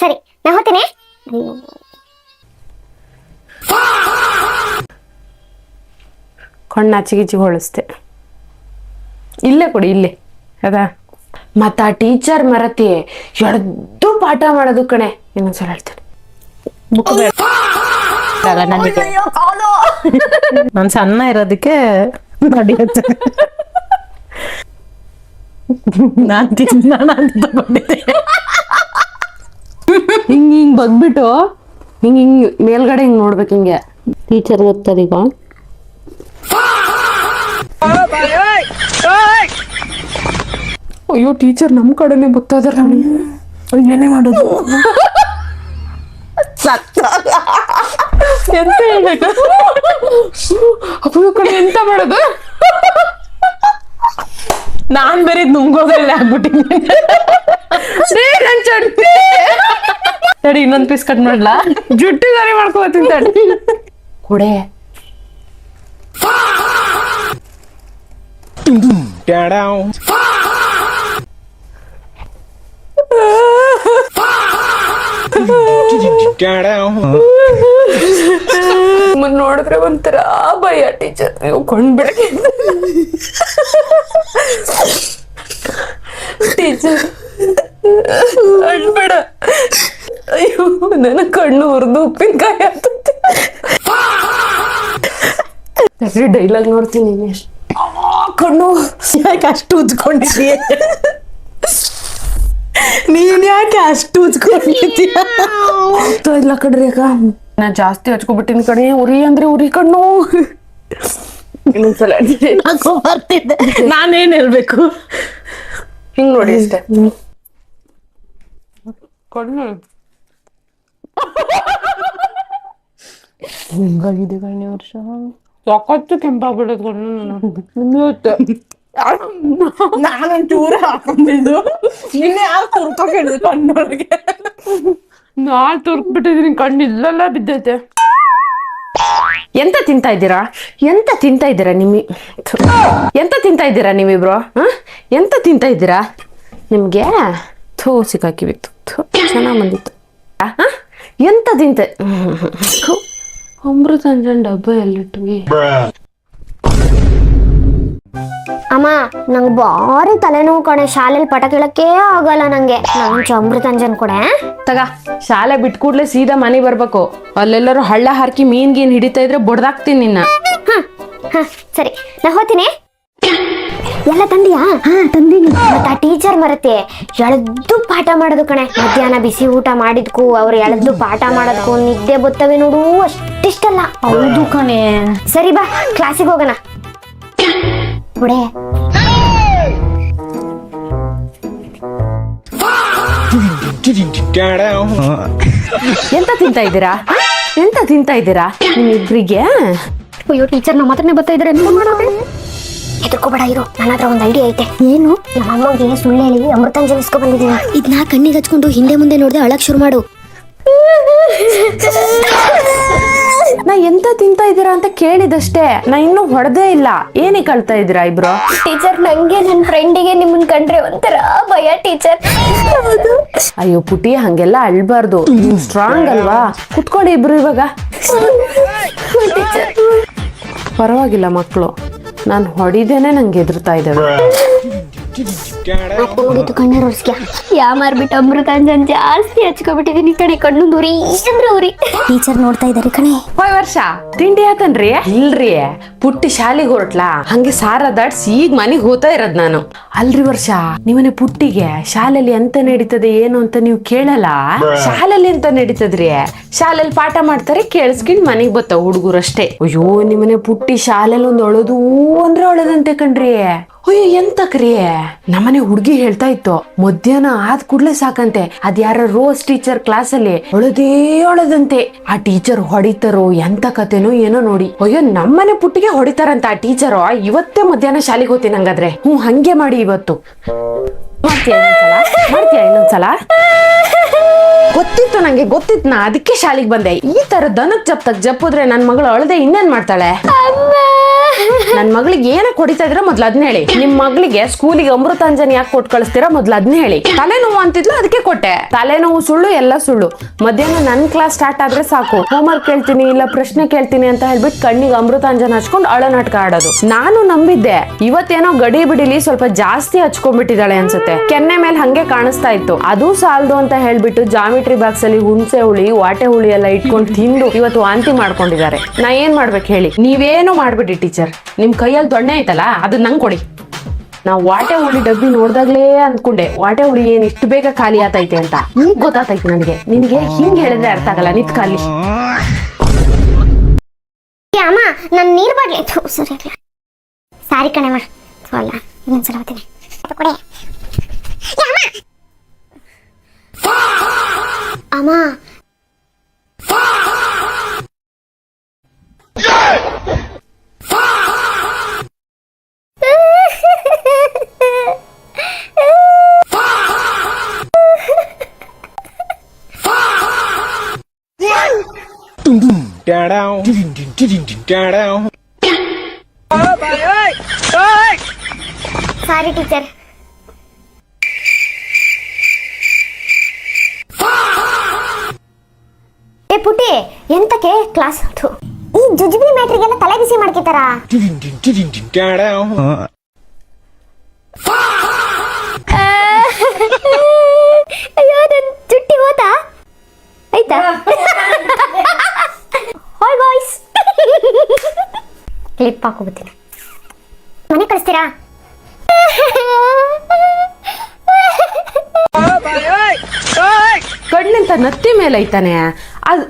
ಸರಿ ನಾ ಹೋಗ್ತೀನಿ. ಕಣ್ಣು ಆಚಿಗಿಚಿ ಹೊಳಿಸ್ತೆ. ಇಲ್ಲೇ ಕೊಡಿ, ಇಲ್ಲೇ ಅದಾ. ಮತ್ತ ಆ ಟೀಚರ್ ಮರತಿ ಎಡ್ದು ಪಾಠ ಮಾಡೋದು ಕಣೆ. ಇನ್ನೊಂದ್ಸಲ ಹೇಳ್ತೇನೆ, ನಾನ್ ಸಣ್ಣ ಇರೋದಕ್ಕೆ ನಡೆಯುತ್ತೆ. ನಾನ್ ತಗೊಂಡಿದ್ದೆ. ಹಿಂಗ್ ಬಗ್ಬಿಟ್ಟು ಹಿಂಗ್ ಮೇಲ್ಗಡೆ ಹಿಂಗ್ ನೋಡ್ಬೇಕು. ಹಿಂಗೆ ಟೀಚರ್ ಗೊತ್ತದೀಗ. ಅಯ್ಯೋ ಟೀಚರ್ ನಮ್ ಕಡೆನೆ ಗೊತ್ತಾದ್ರ ಏನೇ ಮಾಡೋದು? ಎಂತ ಹೇಳ್ಬೇಕು? ಅಪ್ಪು ಕಡೆ ಎಂತ ಮಾಡೋದು? ನಾನ್ ಬೇರೆ ನುಂಗೋದ್ರಲ್ಲಿ ಆಗ್ಬಿಟ್ಟಿದ್ದೆ. ತಡಿ ಇನ್ನೊಂದ್ ಪೀಸ್ ಕಟ್ ಮಾಡ್ಲಾ? ಜುಟ್ಟು ದಾರಿ ಮಾಡ್ಕೋತೀನಿ ತಡಿ. ಕೊಡೆ ನೋಡಿದ್ರೆ ಒಂಥರ ಭಯ ಟೀಚರ್. ನೀವು ಕೊಂಡ್ಬಿಡಕ್ಕೆ ಟೀಚರ್ ಅಳ್ಬೇಡ. ಅಯ್ಯೋ ನನ್ನ ಕಣ್ಣು ಉರ್ದು ಉಪ್ಪಿನಕಾಯಿ ಆಗ್ತೈತೆ. ಡೈಲಾಗ್ ನೋಡ್ತೀನಿ. ಕಣ್ಣು ಯಾಕೆ ಅಷ್ಟು ಉಜ್ಕೊಂಡಿದ್ದೀಯ? ನೀನ್ ಯಾಕೆ ಅಷ್ಟು ಉಜ್ಕೊಂಡಿದ್ದೀಯ? ಇಲ್ಲ ಕಡ್ರಿ ಅಕ್ಕ, ನಾ ಜಾಸ್ತಿ ಹಚ್ಕೊಬಿಟ್ಟಿನ ಕಡೆ. ಉರಿ ಅಂದ್ರೆ ಉರಿ ಕಣ್ಣು. ಇನ್ನೊಂದ್ಸಲ ಬರ್ತಿದ್ದೆ. ನಾನೇನ್ ಹೇಳ್ಬೇಕು? ಹಿಂಗ್ ನೋಡಿ ಅಷ್ಟೇ. ಕಣ್ಣು ಹಿಂಗಾಗಿದೆ ಕಣ್ಣಿ ವರ್ಷ. ಸಾಕತ್ತು ಕೆಂಪಾಗ್ಬಿಡೋದು ಕಣ್ಣು. ನಾನು ಚೂರ ಹಾಕೊಂಡಿದ್ದು. ನಿನ್ನೆ ಯಾರು ತುರ್ಕ ಕೇಳಿದೆ ಕಣ್ಣೊಳಗೆ. ನಾ ತುರ್ಕ್ಬಿಟ್ಟಿದೀನಿ, ಕಣ್ಣು ಇಲ್ಲೆಲ್ಲ ಬಿದ್ದೈತೆ. ಎಂತ ತಿಂತಾ ಇದ್ದೀರಾ? ಎಂತ ತಿಂತಾ ಇದ್ದೀರಾ ಎಂತ ತಿಂತಾ ಇದ್ದೀರಾ ನೀವಿಬ್ರು? ಎಂತ ತಿಂತಾ ಇದ್ದೀರಾ? ನಿಮ್ಗೆ ಸಿಕ್ಕಾಕಿಬಿತ್ತು. ಚೆನ್ನಾಗ್ ಬಂದಿತ್ತು. ಎಂತ ತಿಂತ? ಅಮೃತಾಂಜನ್ ಡಬ್ಬ ಎಲ್ಲಿಟ್ವಿ? ಅಮ್ಮ ನಂಗೆ ಭಾರಿ ತಲೆನೋವು ಕಣೆ. ಶಾಲೆಯಲ್ಲಿ ಪಾಠ ಕೇಳಕ್ಕೆ ಆಗಲ್ಲ ನಂಗೆ. ನಂಗೆ ಅಮೃತಾಂಜನ್ ಕೊಡೆ. ತಗ, ಶಾಲೆ ಬಿಟ್ ಕೂಡ್ಲೆ ಸೀದಾ ಮನೆ ಬರ್ಬೇಕು. ಅಲ್ಲೆಲ್ಲರೂ ಹಳ್ಳ ಹಾಕಿ ಮೀನ್ ಗೀನ್ ಹಿಡಿತಾ ಇದ್ರೆ ಬಡ್ದಾಕ್ತೀನಿ ನಿನ್ನ. ಸರಿ ನಾ ಹೋಗ್ತೀನಿ. ಎಲ್ಲ ತಂದಿಯಾ? ತಂದೀನಿ. ಮತ್ತ ಆ ಟೀಚರ್ ಮರತೆ ಎಳ್ದು ಪಾಠ ಮಾಡೋದು ಕಣೆ. ಮಧ್ಯಾಹ್ನ ಬಿಸಿ ಊಟ ಮಾಡಿದ್ಕು ಅವ್ರು ಎಳ್ದು ಪಾಠ ಮಾಡೋದಕ್ಕೂ ನಿದ್ದೆ ಬರ್ತವೆ ನೋಡು, ಅಷ್ಟಿಷ್ಟಲ್ಲ. ಹೌದು ಕಣೆ. ಸರಿ ಬಾ ಕ್ಲಾಸಿಗೆ ಹೋಗೋಣ. ಬಿಡೆ ಎಂತ ತಿಂತಾ ಇದ್ದೀರಾ? ಎಂತ ತಿಂತಾ ಇದ್ದೀರಾ ನಿಮ್ಮಿಬ್ರಿಗೆ? ಅಯ್ಯೋ ಟೀಚರ್ ನಮ್ಮ ಹತ್ರನೇ ಬರ್ತಾ ಇದ್ರೆ ಹೆದರ್ಕೋಬೇಡ ಇರು. ನನ್ನ ಹತ್ರ ಒಂದು ಐಡಿಯಾ ಐತೆ. ಏನು? ನಮ್ಮ ಅಮ್ಮಗೆ ಸುಳ್ಳು ಹೇಳಿ ಅಮೃತಾಂಜನ್ ಇಸ್ಕೊ ಬಂದಿದ್ದೀನಿ. ಇದನ್ನ ಕಣ್ಣಿಗೆ ಹಚ್ಕೊಂಡು ಹಿಂದೆ ಮುಂದೆ ನೋಡ್ದೆ ಅಳಕ್ ಶುರು ಮಾಡು. ನಾ ಎಂತ ತಿಂತಾ ಇದ್ದೀರಾ ಅಂತ ಕೇಳಿದಷ್ಟೇ, ನಾ ಇನ್ನೂ ಹೊಡೆದೇ ಇಲ್ಲ. ಏನಕ್ಕೆ ಅಳ್ತಾ ಇದ್ದೀರಾ ಇಬ್ರು? ಟೀಚರ್ ನಂಗೆ ನನ್ನ ಫ್ರೆಂಡಿಗೆ ನಿಮ್ಮನ್ ಕಂಡ್ರೆ ಒಂಥರ ಭಯ ಟೀಚರ್. ಅಯ್ಯೋ ಪುಟಿ, ಹಂಗೆಲ್ಲ ಅಳ್ಬಾರ್ದು. ನೀವ್ ಸ್ಟ್ರಾಂಗ್ ಅಲ್ವಾ? ಕುತ್ಕೊಳ್ಳಿ ಇಬ್ರು ಇವಾಗ. ಪರವಾಗಿಲ್ಲ ಮಕ್ಕಳು, ನಾನು ಹೊಡಿದೇನೆ ನಂಗೆ ಎದುರ್ತಾ ಇದ್ದಾವೆ. ಮುಗಿತು ಕಣ್ಣೀರು ಒರ್ಸ್ಕ್ಯಾ. ಯಾ ಮಾರ್ಬಿಟ್ಟು ಅಮೃತಾಂಜನ್ ಜಾಸ್ತಿ ಹಚ್ಕೊಬಿಟ್ಟಿದೀನಿ ಕಣೆ. ಕಣ್ಣು ಉರಿ ಅಂದ್ರೆ ಉರಿ. ಟೀಚರ್ ನೋಡ್ತಾ ಇದಾರೆ ಕಣೆ. ಹೋಯ್ ವರ್ಷ ತಿಂಡಿ ಆತನ್ರಿ? ಇಲ್ರಿ, ಪುಟ್ಟಿ ಶಾಲೆಗೆ ಹೊರಟ್ಲಾ, ಹಂಗೆ ಸಾರ ದಾಟ್ಸಿ ಈಗ ಮನೆಗೆ ಹೋಗ್ತಾ ಇರೋದ್ ನಾನು. ಅಲ್ರಿ ವರ್ಷ, ನೀವನೇ ಪುಟ್ಟಿಗೆ ಶಾಲೆಯಲ್ಲಿ ಎಂತ ನಡೀತದೆ ಏನು ಅಂತ ನೀವು ಕೇಳಲ್ಲ? ಶಾಲೆಯಲ್ಲಿ ಎಂತ ನಡೀತದ್ರಿ? ಶಾಲೆಯಲ್ಲಿ ಪಾಠ ಮಾಡ್ತಾರೆ, ಕೇಳಿಸ್ಕೊಂಡ್ ಮನೆಗ್ ಬರ್ತಾವ ಹುಡುಗರಷ್ಟೇ. ಅಯ್ಯೋ ನಿಮ್ಮನೆ ಪುಟ್ಟಿ ಶಾಲೆಯಲ್ಲಿ ಒಂದ್ ಅಳದು ಅಂದ್ರೆ ಅಳದಂತೆ ಕಣ್ರಿ. ಅಯ್ಯೋ ಎಂತಕ್ರಿ? ನಮ್ಮನೆ ಹುಡ್ಗಿ ಹೇಳ್ತಾ ಇತ್ತು, ಮಧ್ಯಾಹ್ನ ಆದ್ ಕೂಡ್ಲೆ ಸಾಕಂತೆ ಅದ್ ಯಾರ ರೋಸ್ ಟೀಚರ್ ಕ್ಲಾಸಲ್ಲಿ ಅಳದೇ ಅಳದಂತೆ. ಆ ಟೀಚರ್ ಹೊಡಿತಾರೋ ಎಂತ ಕತೆನೋ ಏನೋ ನೋಡಿ. ಅಯ್ಯೋ ನಮ್ಮನೆ ಪುಟ್ಟಿಗೆ ಹೊಡಿತಾರಂತ ಆ ಟೀಚರು. ಇವತ್ತೇ ಮಧ್ಯಾಹ್ನ ಶಾಲೆಗೆ ಹೋಗ್ತೀನಿ ಹಂಗಾದ್ರೆ. ಹಂಗೆ ಮಾಡಿ ಇವತ್ತು. ಮಾಡ್ತೀಯ ಇನ್ನೊಂದ್ಸಲ? ಗೊತ್ತಿತ್ತು ನಂಗೆ, ಗೊತ್ತಿತ್ತು. ನಾ ಅದಕ್ಕೆ ಶಾಲೆಗೆ ಬಂದೆ. ಈ ತರ ದನಕ್ ಜಪ್ತಕ್ ಜಪ್ಪಿದ್ರೆ ನನ್ ಮಗಳು ಅಳದೆ ಇನ್ನೇನ್ ಮಾಡ್ತಾಳೆ? ನನ್ ಮಗಳಿಗೆ ಏನ ಹೊಡಿತಾ ಇದ್ರ ಮೊದ್ಲು ಅದ್ನ ಹೇಳಿ. ನಿಮ್ ಮಗಳಿಗೆ ಸ್ಕೂಲಿಗೆ ಅಮೃತಾಂಜನಿ ಯಾಕೆ ಕೊಟ್ಟು ಕಳಿಸ್ತೀರಾ ಮೊದ್ಲು ಅದ್ನ ಹೇಳಿ. ತಲೆನೋವು ಅಂತಿದ್ಲು ಅದಕ್ಕೆ ಕೊಟ್ಟೆ. ತಲೆನೋವು ಸುಳ್ಳು, ಎಲ್ಲ ಸುಳ್ಳು. ಮಧ್ಯಾಹ್ನ ನನ್ ಕ್ಲಾಸ್ ಸ್ಟಾರ್ಟ್ ಆದ್ರೆ ಸಾಕು, ಹೋಮ್ವರ್ಕ್ ಕೇಳ್ತೀನಿ ಇಲ್ಲ ಪ್ರಶ್ನೆ ಕೇಳ್ತೀನಿ ಅಂತ ಹೇಳ್ಬಿಟ್ಟು ಕಣ್ಣಿಗೆ ಅಮೃತಾಂಜನ ಹಚ್ಕೊಂಡು ಅಳ ನಾಟಕ ಆಡೋದು. ನಾನು ನಂಬಿದ್ದೆ. ಇವತ್ತೇನೋ ಗಡಿ ಬಿಡಿಲಿ ಸ್ವಲ್ಪ ಜಾಸ್ತಿ ಹಚ್ಕೊಂಡ್ಬಿಟ್ಟಿದ್ದಾಳೆ ಅನ್ಸುತ್ತೆ. ಕೆನ್ನೆ ಮೇಲೆ ಹಂಗೆ ಕಾಣಿಸ್ತಾ ಇತ್ತು. ಅದು ಸಾಲದು ಅಂತ ಹೇಳ್ಬಿಟ್ಟು ಜಾಮಿಟ್ರಿ ಬಾಕ್ಸ್ ಅಲ್ಲಿ ಹುಣಸೆ ಹುಳಿ, ವಾಟೆ ಹುಳಿ ಎಲ್ಲ ಇಟ್ಕೊಂಡು ತಿಂದು ಇವತ್ತು ವಾಂತಿ ಮಾಡ್ಕೊಂಡಿದ್ದಾರೆ. ನಾ ಏನ್ ಮಾಡ್ಬೇಕು ಹೇಳಿ? ನೀವೇನು ಮಾಡ್ಬಿಡಿ ಟೀಚರ್. ನಿಮ್ ಕೈಯಲ್ಲಿ ದೊಣ್ಣೆ ಐತಲ್ಲ ಅದನ್ನ ನಂಗೆ ಕೊಡಿ. ನಾವು ವಾಟೆ ಹುಳಿ ಡಬ್ಬಿ ನೋಡ್ದಾಗ್ಲೇ ಅಂದ್ಕೊಂಡೆ ವಾಟೆ ಹುಳಿ ಏನ್ ಇಷ್ಟು ಬೇಗ ಖಾಲಿ ಆತೈತೆ ಅಂತ. ಈಗ ಗೊತ್ತಾತೈತೆ ನನಗೆ. ನಿನ್ಗೆ ಹಿಂಗ್ ಹೇಳಿದ್ರೆ ಅರ್ಥ ಆಗಲ್ಲ. ನಿತ್ ಖಾಲಿ. ಅಮ್ಮ ನನ್ ನೀರ್ ಬಾಟ್ಲಿ ಸರಿ ಸಾರಿ ಕಣಮ್ಮ. ಅಲ್ಲ ಇನ್ನೊಂದ್ಸಲ ಹೋಗ್ತೀನಿ ಕೊಡೆ. ಅಮ್ಮ ಸಾರಿ ಟೀಚರ್. ಏ ಪುಟ್ಟಿ ಎಂತಕ್ಕೆ ಕ್ಲಾಸ್ ಈ ಜುಜುಬಿ ಮ್ಯಾಟ್ರಿಗೆಲ್ಲ ತಲೆ ಬಿಸಿ ಮಾಡ್ಕಿತಾರ. ಅಯ್ಯೋ ನನ್ ಚುಟ್ಟಿ ಹೋತಾ ಆಯ್ತಾ. Hi boys. ಕ್ಲಿಪ್ ಹಾಕೋಬಿಡ್ತೀನಿ. ಮನೆ ಕಳಿಸ್ತೀರಾ? ಕಣ್ಣಿಂತ ನತ್ತಿ ಮೇಲೆ ಐತಾನೆ ಅದು.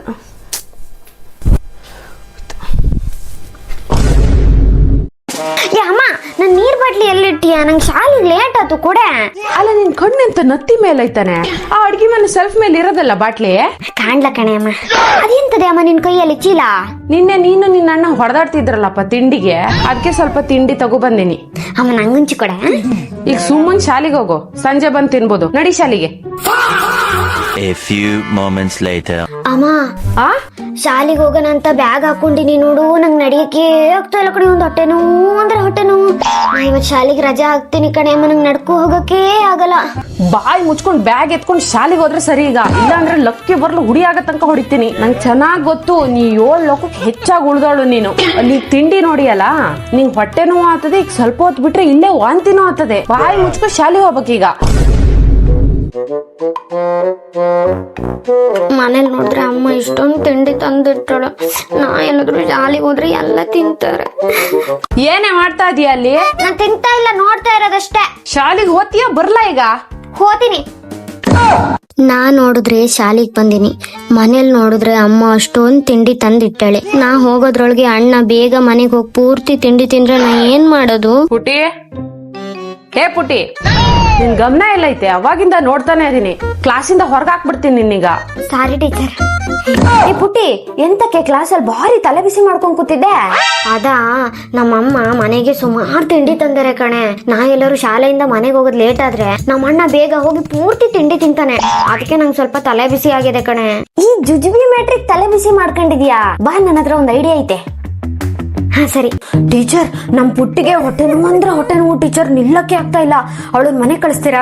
ಅಮ್ಮ ನನ್ ನೀರ್ ಬಾಟ್ಲಿ ಎಲ್ಲಿಟ್ಟಿಯ? ನಂಗೆ ಶಾಲೆಗೆ ಲೇಟ್ ಆಯ್ತು ಕೊಡೆ. ಅಲ್ಲ ನಿನ್ ಕಣ್ಣಿಂತ ನತ್ತಿ ಮೇಲೆ ಐತಾನೆ. ಆ ಅಡ್ಗೆ ಮನೆ ಸೆಲ್ಫ್ ಮೇಲೆ ಇರೋದಲ್ಲ ಬಾಟ್ಲಿ. ಕಾಣ್ಲ ಕಣೆ ಅಮ್ಮ. ಅದೆಂತದೆ ಅಮ್ಮ ನಿನ್ ಕೈಯಲ್ಲಿ ಚೀಲ? ನಿನ್ನೆ ನೀನು ನಿನ್ನ ಅಣ್ಣ ಹೊಡೆದಾಡ್ತಿದ್ರಲ್ಲಪ್ಪ ತಿಂಡಿಗೆ, ಅದಕ್ಕೆ ಸ್ವಲ್ಪ ತಿಂಡಿ ತಗೋ ಬಂದಿನಿ. ಅಮ್ಮ ನಂಗುಂಚಿ ಕೊಡೆ. ಈಗ ಸುಮ್ಮನ್ ಶಾಲಿಗೆ ಹೋಗು, ಸಂಜೆ ಬಂದ್ ತಿನ್ಬೋದು. ನಡಿ ಶಾಲಿಗೆ. A few moments later. ಅಮ್ಮ ಆ ಶಾಲಿಗೆ ಹೋಗೋಣ ಅಂತ ಬ್ಯಾಗ್ ಹಾಕೊಂಡಿನಿ ನೋಡು. ನಂಗ್ ನಡಿಯಕ್ಕೆ ಆಗ್ತಾ ಇಲ್ಲ ಕಣೆ. ಒಂದ್ ಹೊಟ್ಟೆ ನೋವು ಅಂದ್ರೆ ಹೊಟ್ಟೆ ನೋವು. ನಾ ಇವತ್ ಶಾಲಿಗೆ ರಜಾ ಹಾಕ್ತೀನಿ ಕಣೆ ಅಮ್ಮ. ನಂಗ್ ನಡ್ಕೊ ಹೋಗಕ್ಕೆ ಆಗಲ್ಲ. ಬಾಯಿ ಮುಚ್ಕೊಂಡ್ ಬ್ಯಾಗ್ ಎತ್ಕೊಂಡ್ ಶಾಲಿಗೆ ಹೋದ್ರೆ ಸರಿ. ಈಗ ಇಲ್ಲ ಅಂದ್ರೆ ಲಕ್ಕಿ ಬರ್ಲು ಹುಡಿ ಆಗೋ ತನಕ ಹೊಡಿತೀನಿ. ನಂಗೆ ಚೆನ್ನಾಗ್ ಗೊತ್ತು ನೀ 7 ಲೋಕಕ್ಕೆ ಹೆಚ್ಚಾಗಿ ಉಳ್ದವಳು ನೀನು. ಅಲ್ಲಿ ತಿಂಡಿ ನೋಡಿಯಲ್ಲ, ನಿಂಗ್ ಹೊಟ್ಟೆ ನೋವು ಆಗ್ತದೆ. ಈಗ ಸ್ವಲ್ಪ ಹೊತ್ತು ಬಿಟ್ರೆ ಇಲ್ಲೇ ವಾಂತಿನೂ ಆಗ್ತದೆ. ಬಾಯಿ ಮುಚ್ಕೊಂಡ್ ಶಾಲೆಗೆ ಹೋಗ್ಬೇಕೀಗ. ಮನೇಲಿ ನೋಡಿದ್ರೆ ಅಮ್ಮ ಇಷ್ಟೊಂದು ತಿಂಡಿ ತಂದಿಟ್ಟಾಳ. ನಾ ಏನಾದ್ರು ಶಾಲಿಗೆ ಹೋದ್ರೆ ಎಲ್ಲ ತಿಂತಾರೆ. ಏನೇ ಮಾಡ್ತಾ ಇದೀಯ ಅಲ್ಲಿ? ನಾನ್ ತಿಂತಾ ಇಲ್ಲ, ನೋಡ್ತಾ ಇರೋದಷ್ಟೇ. ಶಾಲಿಗೆ ಹೋಗ್ತೀಯ ಬರ್ಲಾ ಈಗ? ಹೋತೀನಿ. ನಾ ನೋಡಿದ್ರೆ ಶಾಲಿಗೆ ಬಂದಿನಿ. ಮನೇಲಿ ನೋಡಿದ್ರೆ ಅಮ್ಮ ಅಷ್ಟೊಂದು ತಿಂಡಿ ತಂದಿಟ್ಟಾಳೆ. ನಾ ಹೋಗೋದ್ರೊಳಗೆ ಅಣ್ಣ ಬೇಗ ಮನೆಗೆ ಹೋಗಿ ಪೂರ್ತಿ ತಿಂಡಿ ತಿಂದ್ರೆ ನಾ ಏನ್ ಮಾಡೋದು? ಪುಟಿ, ಹೇ ಪುಟಿ, ನಿನ್ ಗಮನ ಎಲ್ಲ ಐತೆ? ಅವಾಗಿಂದ ನೋಡ್ತಾನೆ ಇದೀನಿ. ಕ್ಲಾಸಿಂದ ಹೊರಗಾಕ್ಬಿಡ್ತೀನಿ ನಿನ್ನೀಗ. ಸಾರಿ ಟೀಚರ್. ಏ ಪುಟ್ಟಿ, ಎಂತಕ್ಕೆ ಕ್ಲಾಸಲ್ಲಿ ಭಾರಿ ತಲೆ ಬಿಸಿ ಮಾಡ್ಕೊಂಡ್ ಕೂತಿದ್ದೆ? ಅದಾ ನಮ್ಮಮ್ಮ ಮನೆಗೆ ಸುಮಾರು ತಿಂಡಿ ತಂದರೆ ಕಣೆ. ನಾ ಎಲ್ಲರೂ ಶಾಲೆಯಿಂದ ಮನೆಗೆ ಹೋಗೋದ್ ಲೇಟ್ ಆದ್ರೆ ನಮ್ಮಣ್ಣ ಬೇಗ ಹೋಗಿ ಪೂರ್ತಿ ತಿಂಡಿ ತಿಂತಾನೆ. ಅದಕ್ಕೆ ನಂಗೆ ಸ್ವಲ್ಪ ತಲೆ ಬಿಸಿ ಆಗಿದೆ ಕಣೆ. ಈ ಜುಜುಬಿ ಮ್ಯಾಟ್ರಿಕ್ ತಲೆ ಬಿಸಿ ಮಾಡ್ಕೊಂಡಿದ್ಯಾ? ಬಾ, ನನ್ನ ಹತ್ರ ಒಂದ್ ಐಡಿಯಾ ಐತೆ. ಹಾ ಸರಿ ಟೀಚರ್, ನಮ್ ಪುಟ್ಟಿಗೆ ಹೊಟ್ಟೆ ನೋವು ಅಂದ್ರೆ ಹೊಟ್ಟೆ ನೋವು ಟೀಚರ್. ನಿಲ್ಲಕ್ಕೆ ಆಗ್ತಾ ಇಲ್ಲ. ಅವಳನ್ನ ಮನೆ ಕಳಿಸ್ತೀರಾ?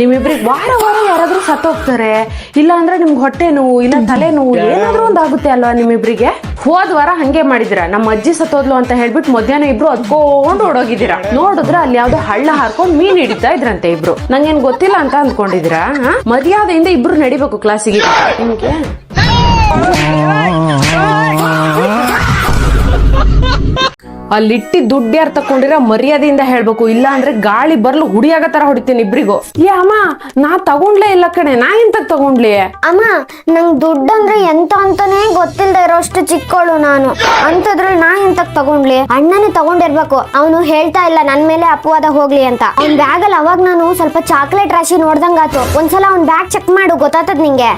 ನಿಮ್ಮಿಬ್ರಿಗೆ ವಾರ ವಾರ ಯಾರಾದ್ರೂ ಸತ್ತೋಗ್ತಾರೆ, ಇಲ್ಲ ಅಂದ್ರೆ ನಿಮ್ಗೆ ಹೊಟ್ಟೆ ನೋವು ಇಲ್ಲ ತಲೆ ನೋವು ಏನಾದ್ರೂ ಒಂದಾಗುತ್ತೆ ಅಲ್ವಾ ನಿಮ್ಮಿಬ್ರಿಗೆ? ಹೋದ್ ವಾರ ಹಂಗೆ ಮಾಡಿದಿರ. ನಮ್ಮ ಅಜ್ಜಿ ಸತ್ತೋದ್ಲು ಅಂತ ಹೇಳ್ಬಿಟ್ಟು ಮಧ್ಯಾಹ್ನ ಇಬ್ರು ಅದ್ಕೊಂಡು ಓಡೋಗಿದ್ದೀರಾ. ನೋಡಿದ್ರೆ ಅಲ್ಲಿ ಯಾವ್ದೋ ಹಳ್ಳ ಹಾರ್ಕೊಂಡು ಮೀನ್ ಹಿಡಿತಾ ಇದ್ರಂತೆ ಇಬ್ರು. ನಂಗೇನ್ ಗೊತ್ತಿಲ್ಲ ಅಂತ ಅನ್ಕೊಂಡಿದೀರಾ? ಮರ್ಯಾದೆಯಿಂದ ಇಬ್ರು ನಡಿಬೇಕು ಕ್ಲಾಸಿಗೆ. ನಿಮ್ಗೆ ಅಲ್ಲಿಟ್ಟಿ ದುಡ್ಡು ಯಾರು ತಕೊಂಡಿರ ಮರ್ಯಾದೆಯಿಂದ ಹೇಳ್ಬೇಕು. ಇಲ್ಲ ಅಂದ್ರೆ ಗಾಳಿ ಬರ್ಲು ಹುಡಿಯಾಗ ತರ ಹೊಡಿತೀನಿ ಇಬ್ರಿಗೂ. ಏ ಅಮ್ಮ, ನಾ ತಗೊಂಡ್ಲೇ ಇಲ್ಲ ಕಣೆ. ನಾ ಎಂತ ತಗೊಂಡ್ಲಿ? ಅಮ್ಮ ನಂಗ್ ದುಡ್ಡು ಅಂದ್ರೆ ಎಂತ ಅಂತಾನೆ ಗೊತ್ತಿಲ್ದ ಇರೋಷ್ಟು ಚಿಕ್ಕವಳು ನಾನು. ಅಂತದ್ರಲ್ಲಿ ನಾ ಎಂತಕ್ ತಗೊಂಡ್ಲಿ? ಅಣ್ಣನೇ ತಗೊಂಡಿರ್ಬೇಕು. ಅವನು ಹೇಳ್ತಾ ಇಲ್ಲ ನನ್ ಮೇಲೆ ಅಪವಾದ ಹೋಗ್ಲಿ ಅಂತ. ಅವ್ನ್ ಬ್ಯಾಗ್ ಅಲ್ಲಿ ಅವಾಗ ನಾನು ಸ್ವಲ್ಪ ಚಾಕ್ಲೇಟ್ ರಾಶಿ ನೋಡ್ದಂಗಾತು. ಒಂದ್ಸಲ ಅವ್ನ್ ಬ್ಯಾಗ್ ಚೆಕ್ ಮಾಡು, ಗೊತ್ತಾತದ್ ನಿಂಗೆ.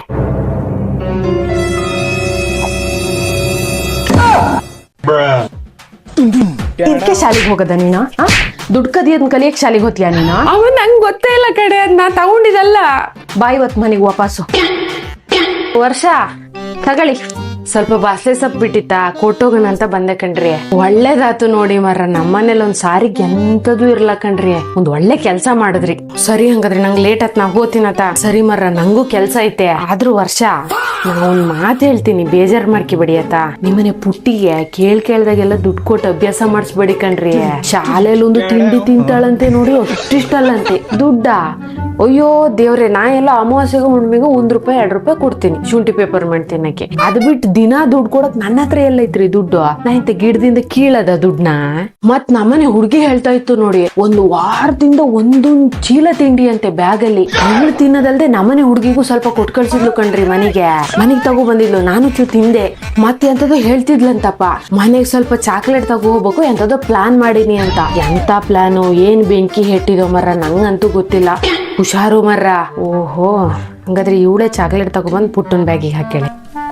ಇದಕ್ಕೆ ಶಾಲೆಗೆ ಹೋಗದ ನೀನು? ದುಡ್ಡು ಕದಿಯೋದ್ ಕಲಿಯಕ್ ಶಾಲೆಗೆ ಹೋಗ್ತೀಯ ನೀನು? ಅವನ್ ನಂಗೆ ಗೊತ್ತೇ ಇಲ್ಲ ಕಡೆ, ನಾ ತಗೊಂಡಿದಲ್ಲ. ಬಾಯ್ ಇವತ್ ಮನೆಗೆ ವಾಪಸ್ಸು. ವರ್ಷ ತಗೊಳ್ಳಿ. ಸ್ವಲ್ಪ ಬಾಸ್ಲೆ ಸೊಪ್ಪು ಬಿಟ್ಟಿತ್ತ ಕೊಟ್ಟೋಗೋಣ ಅಂತ ಬಂದೆ ಕಣ್ರಿ. ಒಳ್ಳೇದಾತು ನೋಡಿ ಮರ್ರ, ನಮ್ಮನೇಲಿ ಒಂದ್ ಸಾರಿಗೆ ಎಂತದೂ ಇರ್ಲ ಕಣ್ರಿ. ಒಂದ್ ಒಳ್ಳೆ ಕೆಲ್ಸ ಮಾಡಿದ್ರಿ. ಸರಿ ಹಂಗಾದ್ರೆ ನಂಗ್ ಲೇಟ್ ಆತ್, ನಾ ಹೋತೀನತ. ಸರಿ ಮರ್ರ, ನಂಗೂ ಕೆಲ್ಸ ಐತೆ. ಆದ್ರೂ ವರ್ಷ ನಾ ಒಂದ್ ಮಾತ್ ಹೇಳ್ತೀನಿ, ಬೇಜಾರ್ ಮಾಡ್ಕಿಬೇಡಿ ಆತ. ನಿಮ್ಮನೆ ಪುಟ್ಟಿಗೆ ಕೇಳ್ದಾಗೆಲ್ಲ ದುಡ್ಡು ಕೊಟ್ಟು ಅಭ್ಯಾಸ ಮಾಡಿಸ್ಬೇಡಿ ಕಣ್ರಿ. ಶಾಲೆಯಲ್ಲಿ ಒಂದು ತಿಂಡಿ ತಿಂತಾಳಂತೆ ನೋಡಿ, ಅಷ್ಟಿಷ್ಟಲ್ಲಂತೆ ದುಡ್ಡ. ಅಯ್ಯೋ ದೇವ್ರೆ, ನಾ ಎಲ್ಲ ಅಮಾವಾಸ್ಯೆಗೂ ಹುಣ್ಣಿಮೆಗೂ ₹1 ₹2 ಕೊಡ್ತೀನಿ ಶುಂಠಿ ಪೇಪರ್ ಮಾಡಿ ತಿನ್ನಕ್ಕೆ. ಅದ್ ಬಿಟ್ಟು ದಿನಾ ದುಡ್ಡು ಕೊಡಕ್ ನನ್ನ ಹತ್ರ ಎಲ್ಲ ಐತ್ರಿ ದುಡ್ಡು. ನಾ ಇಂತ ಗಿಡದಿಂದ ಕೀಳದ ದುಡ್ಡನ್ನ. ಮತ್ ನಮ್ಮನೆ ಹುಡುಗಿ ಹೇಳ್ತಾ ಇತ್ತು ನೋಡಿ, 1 ವಾರದಿಂದ ಒಂದೊಂದ್ ಚೀಲ ತಿಂಡಿ ಅಂತೆ ಬ್ಯಾಗ್ ಅಲ್ಲಿ. ಅವಳು ತಿನ್ನೋದಲ್ದೆ ನಮ್ಮನೆ ಹುಡುಗಿಗೂ ಸ್ವಲ್ಪ ಕೊಟ್ ಕಳ್ಸಿದ್ಲು ಕಣ್ರಿ. ಮನೆಗ್ ತಗೋ ಬಂದಿದ್ಲು, ನಾನು ತಿಂದೆ. ಮತ್ತೆ ಎಂತದೋ ಹೇಳ್ತಿದ್ಲಂತಪ್ಪ, ಮನೆಗ್ ಸ್ವಲ್ಪ ಚಾಕ್ಲೇಟ್ ತಗೋ ಹೋಗ್ಬೇಕು, ಎಂತದೋ ಪ್ಲಾನ್ ಮಾಡೀನಿ ಅಂತ. ಎಂತ ಪ್ಲಾನು, ಏನ್ ಬೆಂಕಿ ಹೆಟ್ಟಿದೋ ಮರ್ರ, ನಂಗಂತೂ ಗೊತ್ತಿಲ್ಲ. ಹುಷಾರು ಮರ್ರ. ಓಹೋ, ಹಂಗಾದ್ರೆ ಇವಳೇ ಚಾಕ್ಲೇಟ್ ತಗೊಬಂದ್ ಪುಟ್ಟನ್ ಬ್ಯಾಗಿಗೆ ಹಾಕೇಳೆ.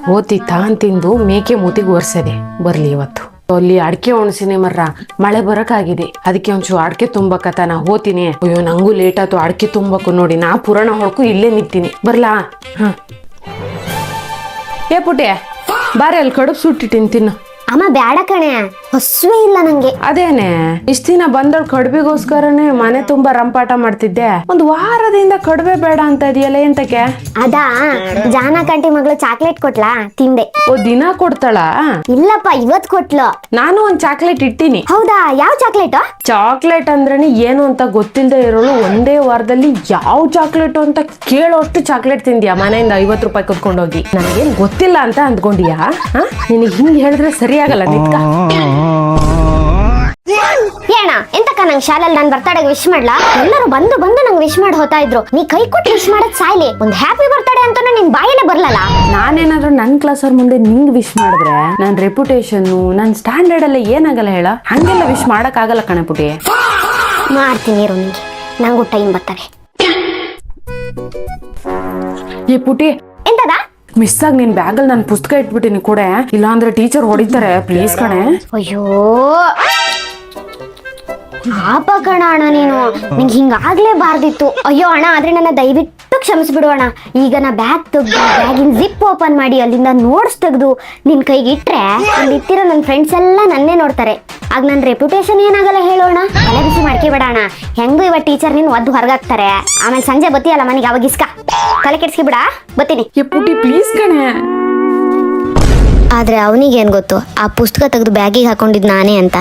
ಕೋತಿ ತಾನ್ ತಿಂದು ಮೇಕೆ ಮೂತಿಗೆ ಒರ್ಸದೆ ಬರ್ಲಿ ಇವತ್ತು. ಅಲ್ಲಿ ಅಡಿಕೆ ಒಣಸಿನಿ ಮರ್ರ, ಮಳೆ ಬರಕಾಗಿದೆ. ಅದಕ್ಕೆ ಒಂಚೂರು ಅಡಿಕೆ ತುಂಬಕತ್ತ, ನಾ ಹೋತೀನಿ. ಅಯ್ಯೋ ನಂಗೂ ಲೇಟ್ ಆಯ್ತು ಅಡಿಕೆ ತುಂಬಕು. ನೋಡಿ ನಾ ಪುರಾಣ ಹೊಡ್ಕು ಇಲ್ಲೇ ನಿಂತೀನಿ, ಬರ್ಲಾ? ಹ ಏ ಪುಟ್ಟೆ, ಬಾರಿ ಅಲ್ಲಿ ಕಡುಬು ಸುಟ್ಟಿಟ್ಟಿನ್ ತಿನ್ನು. ಅಮ್ಮ ಬ್ಯಾಡ ಕಣೆ, ಹಸುವೆ ಇಲ್ಲ ನಂಗೆ. ಅದೇನೆ, ಇಷ್ಟ ದಿನ ಬಂದವ್ ಕಡ್ಬಿಗೋಸ್ಕರನೇ ಮನೆ ತುಂಬಾ ರಂಪಾಟ ಮಾಡ್ತಿದ್ದೆ. ಒಂದ್ ವಾರದಿಂದ ಕಡ್ಬೆ ಬೇಡ ಅಂತ ಇದೆಯಲ್ಲ, ಎಂತಕ್ಕೆ? ಅದಾ, ಜಾನ ಕಂಟಿ ಮಗಳು ಚಾಕ್ಲೇಟ್ ಕೊಟ್ಲಾ, ತಿಂದೆ. ಓ, ದಿನ ಕೊಡ್ತಾಳ? ಇಲ್ಲಪ್ಪ, ಇವತ್ ಕೊಟ್ಲು. ನಾನು ಒಂದ್ ಚಾಕ್ಲೇಟ್ ಇಟ್ಟಿನಿ. ಹೌದಾ? ಯಾವ ಚಾಕ್ಲೇಟ್? ಚಾಕ್ಲೇಟ್ ಅಂದ್ರೇನೆ ಏನು ಅಂತ ಗೊತ್ತಿಲ್ಲದೆ ಇರೋಳು ಒಂದೇ ವಾರದಲ್ಲಿ ಯಾವ ಚಾಕ್ಲೇಟ್ ಅಂತ ಕೇಳೋಷ್ಟು ಚಾಕ್ಲೇಟ್ ತಿಂದ್ಯಾ ಮನೆಯಿಂದ ₹50 ಕತ್ಕೊಂಡೋಗಿ. ನನಗೇನ್ ಗೊತ್ತಿಲ್ಲ ಅಂತ ಅಂದ್ಕೊಂಡಿಯಾ? ನಿನಗೆ ಹಿಂಗ್ ಹೇಳಿದ್ರೆ ಸರಿಯಾಗಲ್ಲ. ನಿತ್ಕ ಏನ ಎಂತಕ್ಕ, ನಂಗ್ ಶಾಲೆಯಲ್ಲಿ ನನ್ ಬರ್ತಡೆಗೆ ವಿಶ್ ಮಾಡ್ಲಾ? ಎಲ್ಲರೂ ಬಂದು ನಂಗೆ ವಿಶ್ ಮಾಡಿ ಹೋಗ್ತಾ ಇದ್ರು. ನೀ ಕೈ ಕೊಟ್ಟು ವಿಶ್ ಮಾಡದ್ ಸಾಯ್ಲಿ. ಒಂದ್ ಹ್ಯಾಪಿ ಬರ್ತಡೆ ಅಂತ ನಿನ್ ಬಾಯಲ್ಲೇ ಬರ್ಲಲ್ಲ. ನಾನೇನಾದ್ರೂ ನನ್ ಕ್ಲಾಸ್ ಅವ್ರ ಮುಂದೆ ನಿಂಗ್ ವಿಶ್ ಮಾಡಿದ್ರೆ ನನ್ ರೆಪ್ಯುಟೇಷನ್, ನನ್ ಸ್ಟ್ಯಾಂಡರ್ಡ್ ಎಲ್ಲ ಏನಾಗಲ್ಲ ಹೇಳ? ಹಂಗೆಲ್ಲ ವಿಶ್ ಮಾಡಕ್ ಆಗಲ್ಲ ಕಣೆ ಪುಟಿ. ಮಾಡ್ತೀನಿ ಇರು, ನಿಂಗೆ ನಂಗೂ ಟೈಮ್ ಬರ್ತವೆ. ಏ ಪುಟಿ, ಎಂತದ? ಮಿಸ್ ಆಗಿ ನಿನ್ ಬ್ಯಾಗಲ್ಲಿ ನನ್ ಪುಸ್ತಕ ಇಟ್ಬಿಟ್ಟಿನಿ ಕೊಡೆ, ಇಲ್ಲಾಂದ್ರೆ ಟೀಚರ್ ಹೊಡಿತಾರೆ. ಪ್ಲೀಸ್ ಕಣೆ. ಅಯ್ಯೋ ಪಾಪ ಕಣ ಅಣ್ಣ, ನೀನು ನಿಂಗೆ ಹಿಂಗಾಗ್ಲೇಬಾರ್ದಿತ್ತು. ಅಯ್ಯೋ ಅಣ್ಣ, ಆದ್ರೆ ನನ್ನ ದಯವಿಟ್ಟು ಕ್ಷಮಿಸ್ಬಿಡು ಅಣ್ಣ. ಈಗ ನಾ ಬ್ಯಾಗ್ ತೆಗ್ದು ಬ್ಯಾಗಿನ ಜಿಪ್ ಓಪನ್ ಮಾಡಿ ಅಲ್ಲಿಂದ ನೋಟ್ಸ್ ತೆಗ್ದು ನಿನ್ ಕೈಗೆ ಇಟ್ರೆ ಅಲ್ಲಿ ಇತ್ತಿರೋ ನನ್ನ ಫ್ರೆಂಡ್ಸ್ ಎಲ್ಲ ನನ್ನೇ ನೋಡ್ತಾರೆ. ಆಗ ನನ್ನ ರೆಪ್ಯುಟೇಷನ್ ಏನಾಗಲ್ಲ ಹೇಳೋಣ. ತಲೆ ಬಿಸಿ ಮಾಡ್ಕೊಬೇಡ ಅಣ್ಣ. ಹೆಂಗೂ ಇವತ್ತು ಟೀಚರ್ ನೀನು ಒದ್ದು ಹೊರಗಾಕ್ತಾರೆ. ಆಮೇಲೆ ಸಂಜೆ ಬತ್ತೀಯಲ್ಲ ಮನೆಗೆ, ಅವಾಗ ಇಸ್ಕ ತಲೆ ಕೆಡ್ಸ್ಕಿ ಬಿಡ. ಬತ್ತೀನಿ. ಏ ಪುಟಿ ಪ್ಲೀಸ್ ಕಣೆ. ಆದ್ರೆ ಅವನಿಗೇನ್ ಗೊತ್ತು ಆ ಪುಸ್ತಕ ತೆಗೆದು ಬ್ಯಾಗಿಗೆ ಹಾಕೊಂಡಿದ್ ನಾನೇ ಅಂತ.